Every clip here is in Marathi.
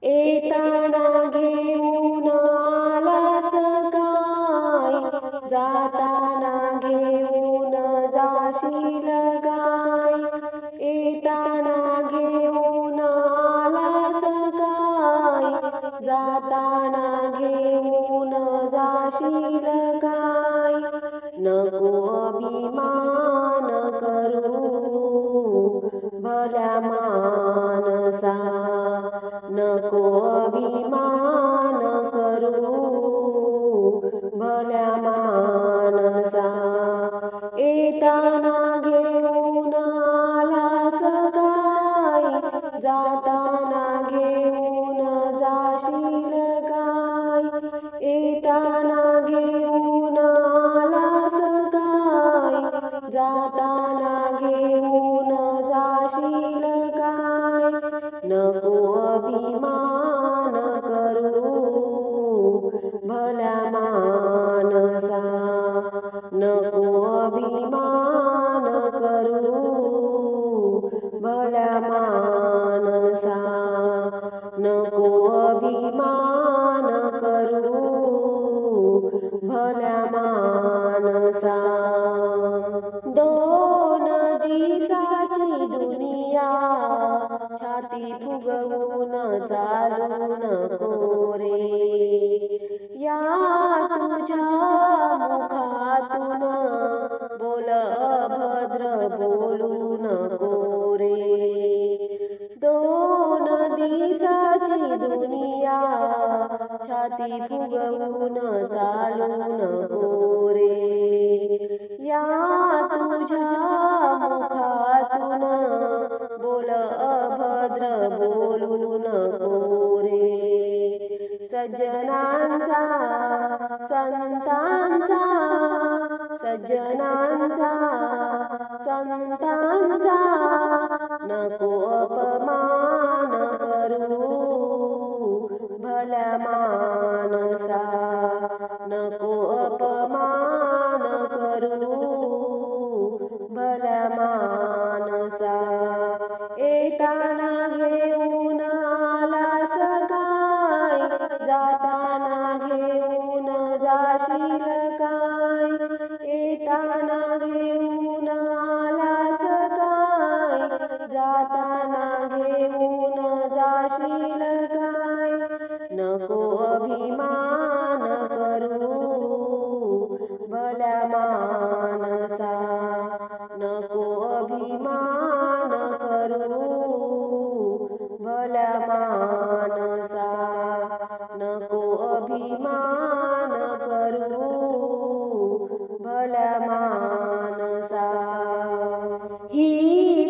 येताना घेऊन आलास काय, जाताना घेऊन जाशील काय. येताना घेऊन आलास काय, जाताना घेऊन जाशील काय. नको अभिमान करू भल्या मानसा, नको अभिमान करू भल्या मानसा. येताना घेऊन आलास काय, जाताना घेऊन जाशील काय. येताना घेऊन आलास काय, जाताना घेऊन जाशील काय. नको अभिमान करू भल्या मानसा, नको अभिमान करू भल्या मानसा. नको अभिमान करू भल्या मानसा. दोन दिवसाची दुनिया छाती फुगवून चालू नको रे. या तुझ्या मुखातून बोल अभद्र बोलू नको रे. दोन दिवसाची दुनिया छाती फुगवून चालू नको रे. या तुझ्या मुखातून बोल अभद्र बोलू नको रे. सज्जनांचा संतांचा, सज्जनांचा संतांचा नको अपमान करू भल्या मानसा. नको अपमान करू भल्या मानसा. येताना घेऊन आलास काय, जाताना घेऊन जाशील काय. येताना घेऊन आलास काय, जाताना घेऊन जाशील काय. नको अभिमान करू भल्या मानसा, नको अभिमान करू भल्या मानसा. नको अभिमान करू भल्या मानसा. ही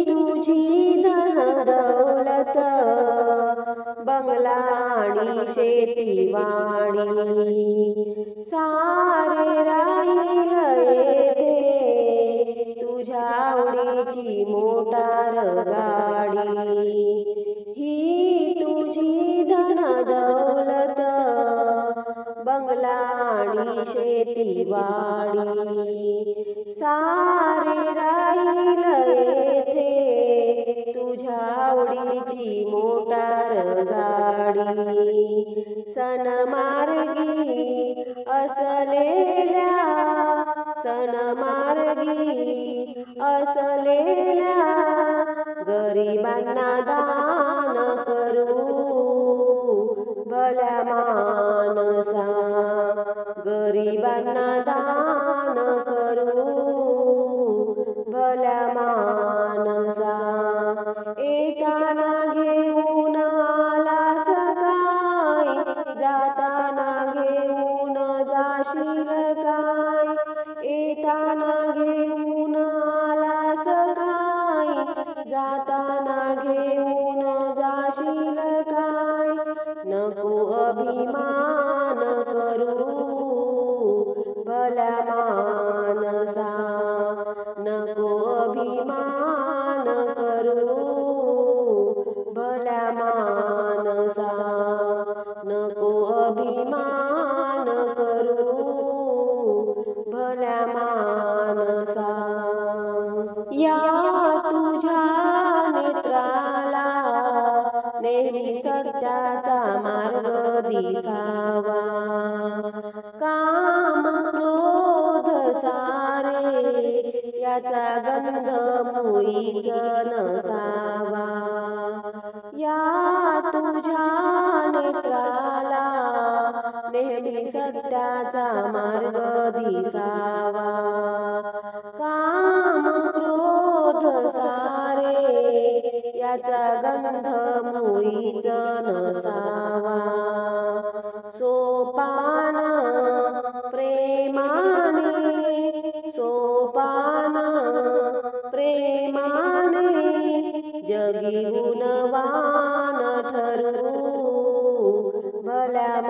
तुझी धन दौलत बंगला आणि शेतीवाडी, सारे राहील येथे तुझ्या आवडीची मोटार गाडी. ही तुझी धन दौलत बंगला आणि शेतीवाडी, सारे राहील येथे तुझ्या आवडीची मोटार गाडी. सनमार्गी असलेल्या, सनमार्गी असलेल्या गरिबांना दान करू भल्या मानसा. गरिबांना दान करू भल्या मानसा. येताना घेऊन आलास काय, जाताना घेऊन जाशील काय. येताना घेऊन आलास काय, जाताना घेऊन जाशील काय. नको अभिमान करू भल्या मानसा. नको अभिमान करू भल्या मानसा. नको अभिमान करू भल्या मानसा. या तुझ्या नेत्राला नेहमी नेहमी सत्याचा मार्ग दिसावा. काम क्रोध सारे याचा गंध मुळीच नसावा. या तुझ्या नेत्राला नेहमी सत्याचा मार्ग दिसावा. काम क्रोध सारे याचा गंध मुळीच नसावा. सोपान प्रेमाने, सोपान प्रेमाने जगी गुणवान ठरू. भल्या